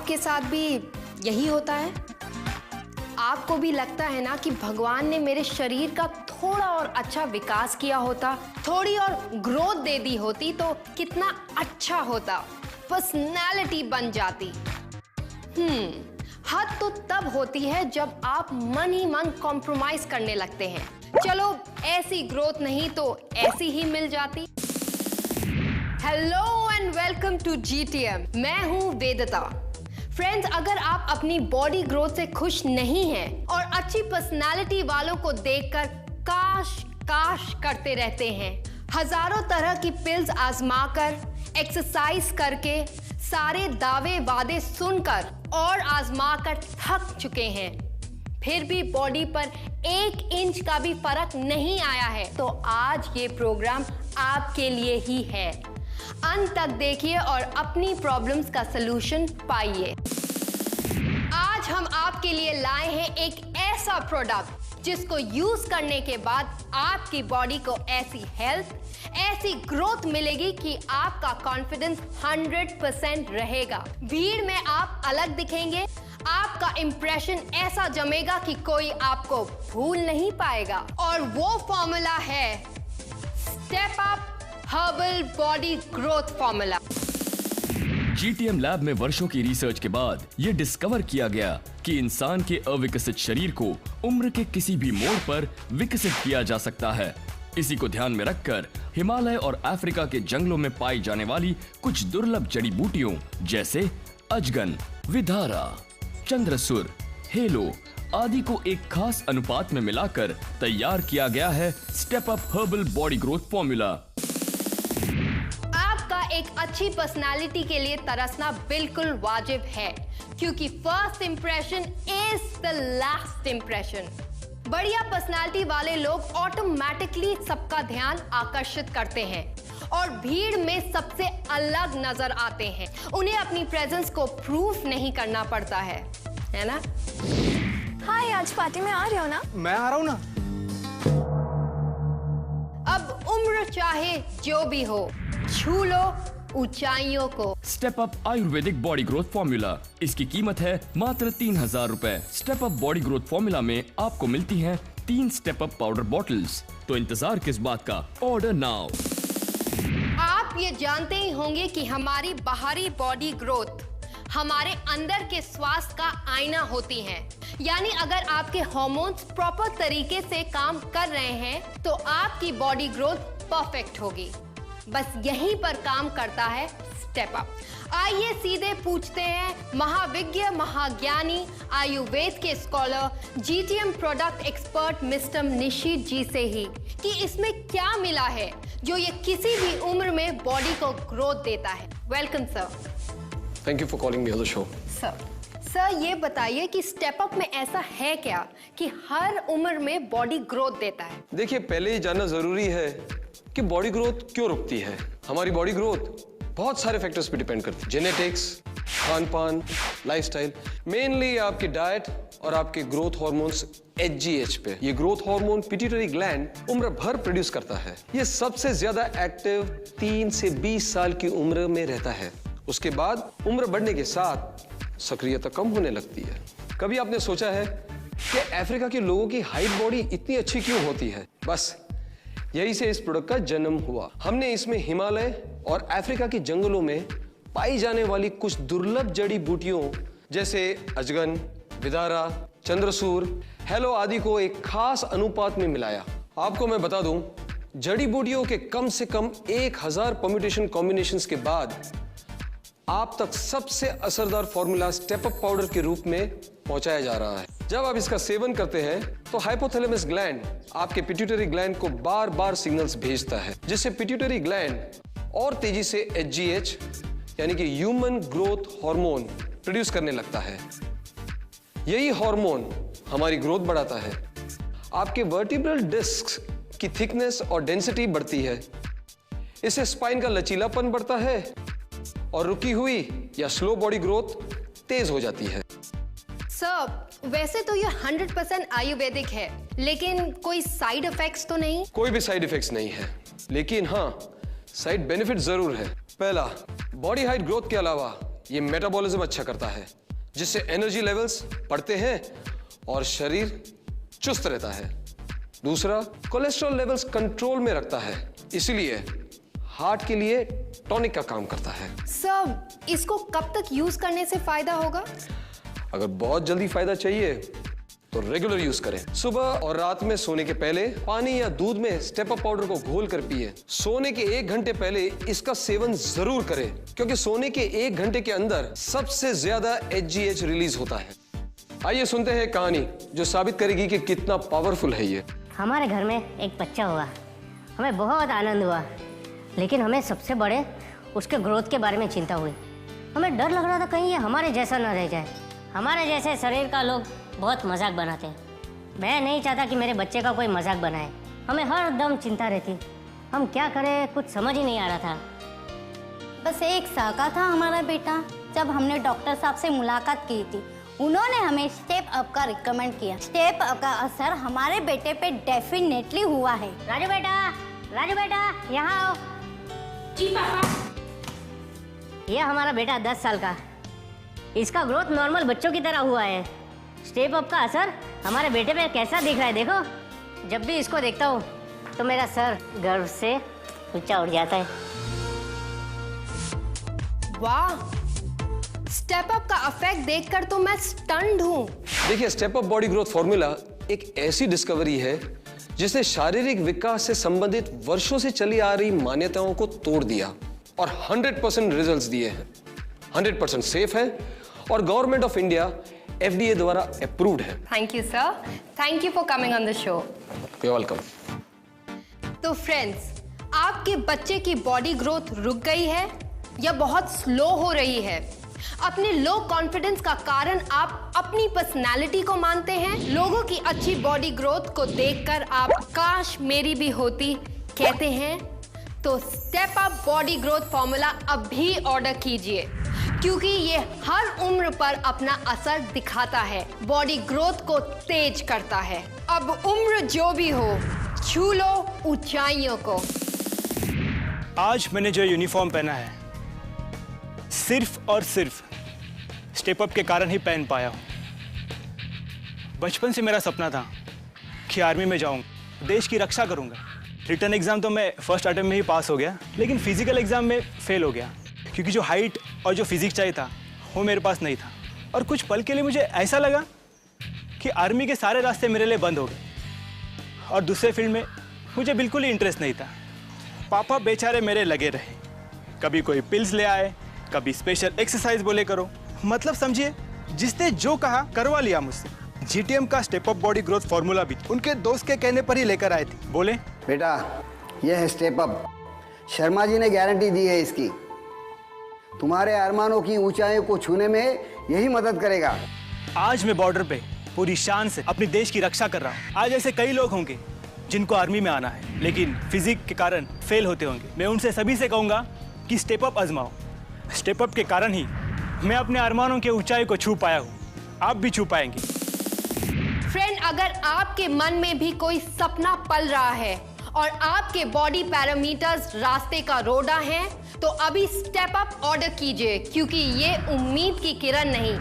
आपके साथ भी यही होता है? आपको भी लगता है ना कि भगवान ने मेरे शरीर का थोड़ा और अच्छा विकास किया होता, थोड़ी और ग्रोथ दे दी होती तो कितना अच्छा होता, पर्सनालिटी बन जाती। हद तो तब होती है जब आप मन ही मन कॉम्प्रोमाइज करने लगते हैं। चलो ऐसी ग्रोथ नहीं तो ऐसी ही मिल जाती। Hello and welcome to GTM। मैं हूं वेदिता। फ्रेंड्स, अगर आप अपनी बॉडी ग्रोथ से खुश नहीं हैं और अच्छी पर्सनालिटी वालों को देखकर काश काश करते रहते हैं, हजारों तरह की पिल्स आजमाकर, एक्सरसाइज करके, सारे दावे वादे सुनकर और आजमाकर थक चुके हैं, फिर भी बॉडी पर 1 इंच का भी फर्क नहीं आया है, तो आज ये प्रोग्राम आपके लिए ही है। अंत तक देखिए और अपनी प्रॉब्लम्स का सलूशन पाइए। आज हम आपके लिए लाए हैं एक ऐसा प्रोडक्ट जिसको यूज करने के बाद आपकी बॉडी को ऐसी हेल्थ, ऐसी ग्रोथ मिलेगी कि आपका कॉन्फिडेंस 100% रहेगा। भीड़ में आप अलग दिखेंगे, आपका इंप्रेशन ऐसा जमेगा कि कोई आपको भूल नहीं पाएगा। और वो फॉर्मूला है step up herbal body growth formula. GTM lab में वर्षों की रिसर्च के बाद ये डिस्कवर किया गया कि इंसान के अविकसित शरीर को उम्र के किसी भी मोड़ पर विकसित किया जा सकता है। इसी को ध्यान में रखकर हिमालय और अफ्रीका के जंगलों में पाई जाने वाली कुछ दुर्लभ जड़ी बूटियों जैसे अजगन, विधारा, चंद्रसुर, हेलो आदि को एक खास अनुपात में मिलाकर तैयार किया गया है step up herbal body growth formula. एक अच्छी पर्सनालिटी के लिए तरसना बिल्कुल वाजिब है, क्योंकि first impression is the last impression. बढ़िया पर्सनालिटी वाले लोग ऑटोमेटिकली सबका ध्यान आकर्षित करते हैं और भीड़ में सबसे अलग नजर आते हैं। उन्हें अपनी प्रेजेंस को प्रूफ नहीं करना पड़ता है ना? हाय, आज पार्टी में आ रहे हो ना? मैं आ रहा हूँ ना। अब उम्र चाहे जो भी हो, छू लो ऊंचाइयों को। Step up Ayurvedic body growth formula, इसकी कीमत है मात्र 3000 रुपए। Step up body growth formula में आपको मिलती हैं 3 स्टेप अप पाउडर बॉटल्स। तो इंतजार किस बात का, ऑर्डर नाउ। आप ये जानते ही होंगे कि हमारी बाहरी बॉडी ग्रोथ हमारे अंदर के स्वास्थ्य का आईना होती है। यानी अगर आपके हार्मोन्स प्रॉपर तरीके से काम कर रहे हैं तो आपकी बॉडी ग्रोथ परफेक्ट होगी। बस यहीं पर काम करता है स्टेप अप। आइए सीधे पूछते हैं महाविज्ञ, महाज्ञानी, आयुर्वेद के scholar, GTM product expert mister Nishit ji से ही कि इसमें क्या मिला है जो ये किसी भी उम्र में बॉडी को ग्रोथ देता है। Welcome sir. Thank you for calling me on the show. Sir ये बताइए कि स्टेप अप में ऐसा है क्या कि हर उम्र में बॉडी ग्रोथ देता है? देखिए, पहले ये जानना जरूरी है कि बॉडी ग्रोथ क्यों रुकती है। हमारी बॉडी ग्रोथ बहुत सारे फैक्टर्स पे डिपेंड करती है, जेनेटिक्स, खान पान, लाइफस्टाइल, मेनली आपकी डाइट और आपके ग्रोथ हार्मोन्स HGH पे। ये ग्रोथ हार्मोन पिट्यूटरी ग्लैंड उम्र भर प्रोड्यूस करता है। ये सबसे ज्यादा एक्टिव 3 से 20 साल की उम्र में रहता है। उसके बाद उम्र बढ़ने के साथ सक्रियता कम होने लगती है। कभी आपने सोचा है कि अफ्रीका के लोगों की हाइट बॉडी इतनी अच्छी क्यों होती है? बस यही से इस प्रोडक्ट का जन्म हुआ। हमने इसमें हिमालय और अफ्रीका के जंगलों में पाई जाने वाली कुछ दुर्लभ जड़ी बूटियों जैसे अजगन, विदारा, चंद्रसूर, हेलो आदि को एक खास अनुपात में मिलाया। आपको मैं बता दूं, जड़ी बूटियों के कम से कम 1000 परम्यूटेशन कॉम्बिनेशंस के बाद आप तक सबसे असरदार फॉर्मूला स्टेप अप पाउडर के रूप में पहुंचाया जा रहा है। जब आप इसका सेवन करते हैं तो हाइपोथैलेमस ग्लैंड आपके पिट्यूटरी ग्लैंड को बार बार सिग्नल्स भेजता है, जिससे पिट्यूटरी ग्लैंड और तेजी से HGH यानी कि ह्यूमन ग्रोथ हार्मोन प्रोड्यूस करने लगता है। यही हार्मोन हमारी ग्रोथ बढ़ाता है। आपके वर्टिब्रल डिस्क की थिकनेस और डेंसिटी बढ़ती है। इससे स्पाइन का लचीलापन बढ़ता है और रुकी हुई या स्लो बॉडी ग्रोथ तेज हो जाती है। सर, वैसे तो ये 100% आयुर्वेदिक है, लेकिन कोई साइड इफेक्ट्स तो नहीं? कोई भी साइड इफेक्ट्स नहीं है, लेकिन हाँ साइड बेनिफिट जरूर है। पहला, बॉडी हाइट ग्रोथ के अलावा ये मेटाबॉलिज्म अच्छा करता है, जिससे एनर्जी लेवल्स बढ़ते हैं और शरीर चुस्त रहता है। दूसरा, कोलेस्ट्रॉल लेवल्स कंट्रोल में रखता है, इसीलिए हार्ट के लिए टॉनिक का काम करता है। सर, इसको कब तक यूज करने से फायदा होगा? अगर बहुत जल्दी फायदा चाहिए तो रेगुलर यूज करें। सुबह और रात में सोने के पहले पानी या दूध में स्टेप अप पाउडर को घोल कर पिए। सोने के 1 घंटे पहले इसका सेवन जरूर करें, क्योंकि सोने के 1 घंटे के अंदर सबसे ज्यादा HGH रिलीज होता है। आइए सुनते हैं कहानी जो साबित करेगी कि कितना पावरफुल है ये। हमारे घर में एक बच्चा हुआ, हमें बहुत आनंद हुआ, लेकिन हमें सबसे बड़े उसके ग्रोथ के बारे में चिंता हुई। हमें डर लग रहा था कहीं ये हमारे जैसा न रह जाए। हमारे जैसे शरीर का लोग बहुत मजाक बनाते हैं। मैं नहीं चाहता कि मेरे बच्चे का कोई मजाक बनाए। हमें हर दम चिंता रहती, हम क्या करें कुछ समझ ही नहीं आ रहा था। बस 1 साल का था हमारा बेटा जब हमने डॉक्टर साहब से मुलाकात की थी। उन्होंने हमें स्टेप अप का रिकमेंड किया। स्टेप अप का असर हमारे बेटे पे डेफिनेटली हुआ है। राजू बेटा यहाँ आओ। जी पापा। ये हमारा बेटा 10 साल का, इसका ग्रोथ नॉर्मल बच्चों की तरह हुआ है। स्टेप अप का असर हमारे बेटे पे कैसा दिख रहा है देखो। जब भी इसको देखता हूँ तो मेरा सर गर्व से ऊंचा उठ जाता है। वाह, स्टेप अप का इफेक्ट देखकर तो मैं स्टन्ड हूँ। देखिए, step up body growth formula एक ऐसी डिस्कवरी है जिसने शारीरिक विकास से संबंधित वर्षों से चली आ रही मान्यताओं को तोड़ दिया और 100% रिजल्ट्स दिए हैं। 100% सेफ है और गवर्नमेंट ऑफ इंडिया FDA द्वारा अप्रूव्ड है। Thank you sir, thank you for coming on the show. You are welcome. तो फ्रेंड्स, आपके बच्चे की बॉडी ग्रोथ रुक गई है या बहुत स्लो हो रही है? अपने लो कॉन्फिडेंस का कारण आप अपनी पर्सनालिटी को मानते हैं? लोगों की अच्छी बॉडी ग्रोथ को देखकर आप काश मेरी भी होती कहते हैं? तो step up body growth formula अभी ऑर्डर कीजिए, क्योंकि ये हर उम्र पर अपना असर दिखाता है, बॉडी ग्रोथ को तेज करता है। अब उम्र जो भी हो, छू लो ऊंचाइयों को। आज मैंने जो यूनिफॉर्म पहना है सिर्फ और सिर्फ स्टेप अप के कारण ही पहन पाया हूँ। बचपन से मेरा सपना था कि आर्मी में जाऊँगा, देश की रक्षा करूँगा। रिटर्न एग्जाम तो मैं फर्स्ट अटेम्प्ट में ही पास हो गया, लेकिन फिजिकल एग्जाम में फेल हो गया, क्योंकि जो हाइट और जो फिजिक्स चाहिए था वो मेरे पास नहीं था। और कुछ पल के लिए मुझे ऐसा लगा कि आर्मी के सारे रास्ते मेरे लिए बंद हो गए और दूसरे फील्ड में मुझे बिल्कुल ही इंटरेस्ट नहीं था। पापा बेचारे मेरे लगे रहे, कभी कोई पिल्स ले आए, कभी स्पेशल एक्सरसाइज बोले करो। मतलब समझिए, जिसने जो कहा करवा लिया मुझसे। GTM का step up body growth formula भी उनके दोस्त के कहने पर ही लेकर आए थे। बोले, बेटा यह है स्टेप अप, शर्मा जी ने गारंटी दी है इसकी। तुम्हारे अरमानों की ऊंचाइयों को छूने में यही मदद करेगा। आज मैं बॉर्डर पे पूरी शान से अपने देश की रक्षा कर रहा हूँ। आज ऐसे कई लोग होंगे जिनको आर्मी में आना है, लेकिन फिजिक के कारण फेल होते होंगे। मैं उनसे सभी से कहूँगा कि स्टेप अप आजमाओ। स्टेप अप के कारण ही मैं अपने अरमानों के ऊंचाई को छू पाया हूँ, आप भी छू पाएंगे। फ्रेंड, अगर आपके मन में भी कोई सपना पल रहा है और आपके बॉडी पैरामीटर्स रास्ते का रोड़ा हैं, तो अभी स्टेप अप ऑर्डर कीजिए, क्योंकि ये उम्मीद की किरण नहीं,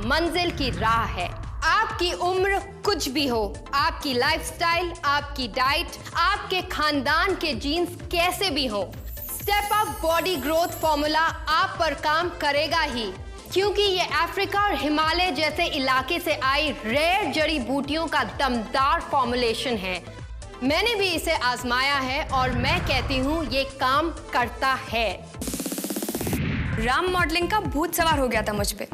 मंजिल की राह है। आपकी उम्र कुछ भी हो, आपकी लाइफस्टाइल, आपकी डाइट, आपके खानदान के जीन्स कैसे भी हो, step up body growth formula आप पर काम करेगा ही, क्योंकि ये अफ्रीका और हिमालय जैसे इलाके से आई रेयर जड़ी बूटियों का दमदार फॉर्मुलेशन है। मैंने भी इसे आजमाया है और मैं कहती हूँ ये काम करता है। राम मॉडलिंग का भूत सवार हो गया था मुझ पे।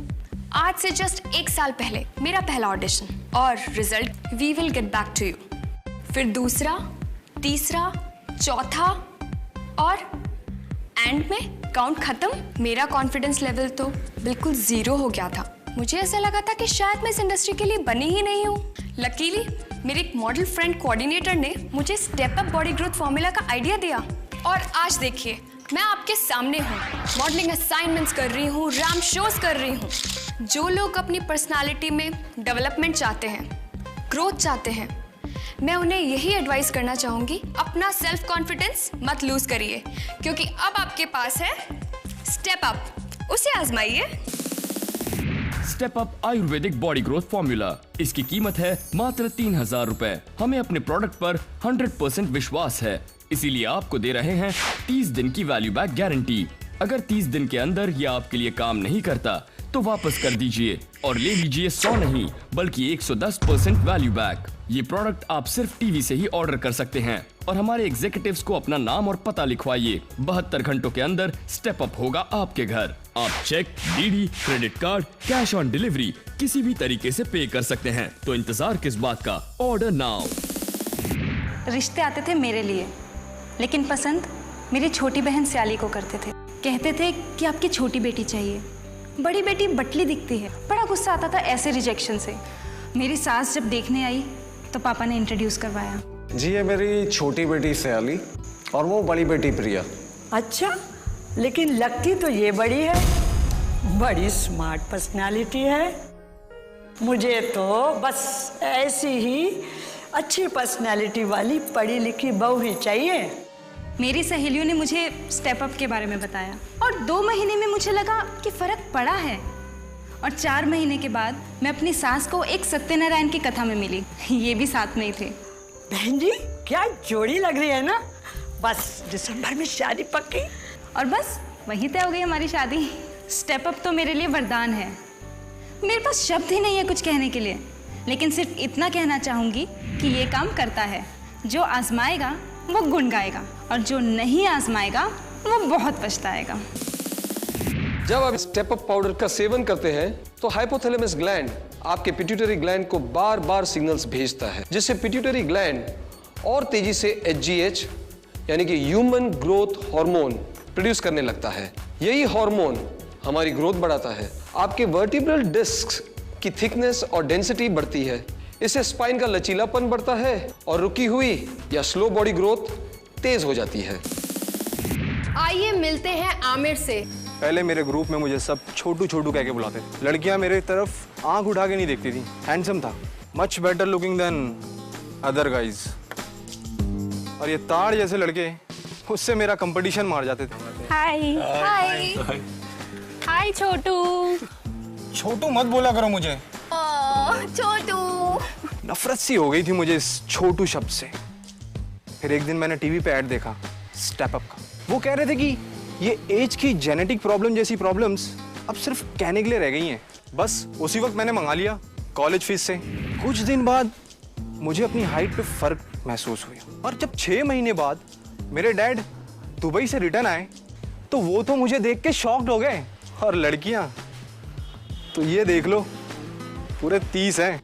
आज से जस्ट 1 साल पहले मेरा पहला ऑडिशन और result we will get back to you. फिर दूसरा, तीसरा, चौथा और एंड में काउंट खत्म। मेरा कॉन्फिडेंस लेवल तो बिल्कुल 0 हो गया था। मुझे ऐसा लगा था कि शायद मैं इस इंडस्ट्री के लिए बनी ही नहीं हूँ। लकीली मेरे एक मॉडल फ्रेंड कोऑर्डिनेटर ने मुझे step up body growth formula का आइडिया दिया और आज देखिए मैं आपके सामने हूँ, मॉडलिंग असाइनमेंट्स कर रही हूँ, रैम्प शोज कर रही हूँ। जो लोग अपनी पर्सनालिटी में डेवलपमेंट चाहते हैं, ग्रोथ चाहते हैं, मैं उन्हें यही एडवाइस करना चाहूँगी, अपना सेल्फ कॉन्फिडेंस मत लूज करिए, क्योंकि अब आपके पास है स्टेप अप। उसे आजमाइए। Step up Ayurvedic body growth formula, इसकी कीमत है मात्र 3000 रुपए। हमें अपने प्रोडक्ट पर 100% विश्वास है, इसीलिए आपको दे रहे हैं 30 दिन की वैल्यू बैक गारंटी। अगर 30 दिन के अंदर यह आपके लिए काम नहीं करता तो वापस कर दीजिए और ले लीजिए 100 नहीं बल्कि 110% वैल्यू बैक। ये प्रोडक्ट आप सिर्फ टीवी से ही ऑर्डर कर सकते हैं और हमारे एग्जीक्यूटिव्स को अपना नाम और पता लिखवाइए। 72 घंटों के अंदर स्टेप अप होगा आपके घर। आप cheque, DD, credit card, cash on delivery किसी भी तरीके से पे कर सकते हैं। तो इंतजार किस बात का, ऑर्डर नाउ। रिश्ते आते थे मेरे लिए, लेकिन पसंद मेरी छोटी बहन स्याली को करते थे। कहते थे कि आपकी छोटी बेटी चाहिए, बड़ी बेटी बटली दिखती है। बड़ा गुस्सा आता था ऐसे रिजेक्शन से। मेरी सास जब देखने आई तो पापा ने इंट्रोड्यूस करवाया। जी ये मेरी छोटी बेटी सयाली और वो बड़ी बेटी प्रिया। अच्छा, लेकिन लगती तो ये बड़ी है, बड़ी स्मार्ट पर्सनालिटी है। मुझे तो बस ऐसी ही अच्छी पर्सनालिटी वाली पढ़ी लिखी बहू ही चाहिए। मेरी सहेलियों ने मुझे स्टेप अप के बारे में बताया और 2 महीने में मुझे लगा कि फर्क पड़ा है। और 4 महीने के बाद मैं अपनी सास को एक सत्यनारायण की कथा में मिली, ये भी साथ में ही थे। बहन जी क्या जोड़ी लग रही है ना। बस दिसंबर में शादी पक्की। और बस वहीं तय हो गई हमारी शादी। स्टेप अप तो मेरे लिए वरदान है। मेरे पास शब्द ही नहीं है कुछ कहने के लिए, लेकिन सिर्फ इतना कहना चाहूंगी कि ये काम करता है। जो आजमाएगा वो गुण गाएगा और जो नहीं आजमाएगा वो बहुत पछताएगा। जब आप स्टेप अप पाउडर का सेवन करते हैं तो हाइपोथैलेमस ग्लैंड आपके पिट्यूटरी ग्लैंड को बार बार सिग्नल्स भेजता है, जिससे पिट्यूटरी ग्लैंड और तेजी से HGH यानी कि ह्यूमन ग्रोथ हार्मोन प्रोड्यूस करने लगता है। यही हार्मोन हमारी ग्रोथ बढ़ाता है। आपके वर्टिब्रल डिस्क की थिकनेस और डेंसिटी बढ़ती है। इससे स्पाइन का लचीलापन बढ़ता है और रुकी हुई या स्लो बॉडी ग्रोथ तेज हो जाती है। आइए मिलते हैं आमिर से। पहले मेरे ग्रुप में मुझे सब छोटू छोटू कह के बुलाते थे। लड़कियां मेरे तरफ आंख उठा के नहीं देखती थी। हैंडसम था, much better looking than other guys. और ये ताड़ जैसे लड़के, उससे मेरा कंपटीशन मार जाते थे। हाय हाय हाय छोटू। छोटू मत बोला करो मुझे। छोटू। नफरत सी हो गई थी मुझे इस छोटू शब्द से। फिर एक दिन मैंने टीवी पे ऐड देखा स्टेप अप का। वो कह रहे थे कि ये एज की जेनेटिक प्रॉब्लम जैसी प्रॉब्लम्स अब सिर्फ कहने के लिए रह गई हैं। बस उसी वक्त मैंने मंगा लिया कॉलेज फीस से। कुछ दिन बाद मुझे अपनी हाइट पे फर्क महसूस हुआ और जब 6 महीने बाद मेरे डैड दुबई से रिटर्न आए तो वो तो मुझे देख के शॉक्ड हो गए। और लड़कियां तो ये देख लो, पूरे 30 हैं।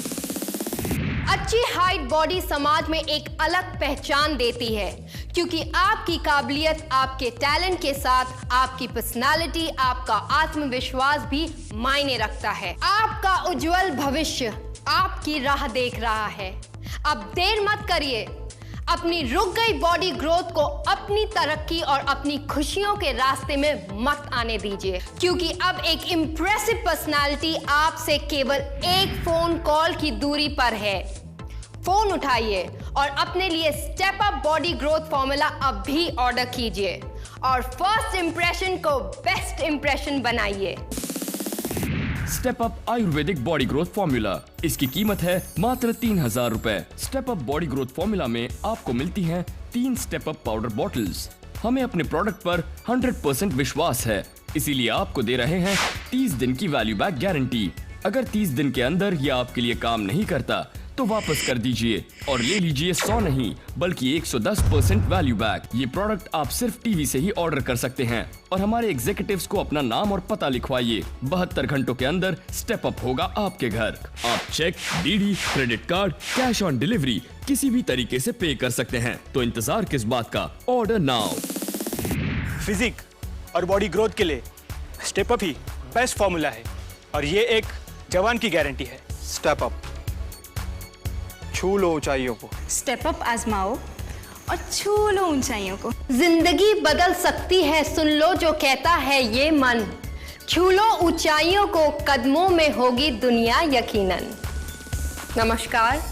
अच्छी हाइट बॉडी समाज में एक अलग पहचान देती है, क्योंकि आपकी काबिलियत, आपके टैलेंट के साथ आपकी पर्सनालिटी, आपका आत्मविश्वास भी मायने रखता है। आपका उज्जवल भविष्य आपकी राह देख रहा है। अब देर मत करिए, अपनी रुक गई बॉडी ग्रोथ को अपनी तरक्की और अपनी खुशियों के रास्ते में मत आने दीजिए, क्योंकि अब एक इम्प्रेसिव पर्सनालिटी आपसे केवल एक फोन कॉल की दूरी पर है। फोन उठाइए और अपने लिए step up body growth formula अब भी ऑर्डर कीजिए और फर्स्ट इंप्रेशन को बेस्ट इंप्रेशन बनाइए। Step up Ayurvedic body growth formula, इसकी कीमत है मात्र 3000 रुपए। Step up body growth formula में आपको मिलती हैं 3 स्टेप अप पाउडर बॉटल्स। हमें अपने प्रोडक्ट पर 100% विश्वास है, इसीलिए आपको दे रहे हैं 30 दिन की वैल्यू बैक गारंटी। अगर 30 दिन के अंदर यह आपके लिए काम नहीं करता तो वापस कर दीजिए और ले लीजिए 100 नहीं बल्कि 110% वैल्यू बैक। ये प्रोडक्ट आप सिर्फ टीवी से ही ऑर्डर कर सकते हैं और हमारे एग्जीक्यूटिव्स को अपना नाम और पता लिखवाइए। 72 घंटों के अंदर स्टेप अप होगा आपके घर। आप cheque, DD, credit card, cash on delivery किसी भी तरीके से पे कर सकते हैं। तो इंतजार किस बात का, ऑर्डर नाउ। फिजिक और बॉडी ग्रोथ के लिए स्टेप अप ही बेस्ट फॉर्मूला है और ये एक जवान की गारंटी है। स्टेप अप, छू लो ऊंचाइयों को। स्टेप अप आजमाओ और छू लो ऊंचाइयों को। जिंदगी बदल सकती है, सुन लो जो कहता है ये मन। छू लो ऊंचाइयों को, कदमों में होगी दुनिया यकीनन। नमस्कार।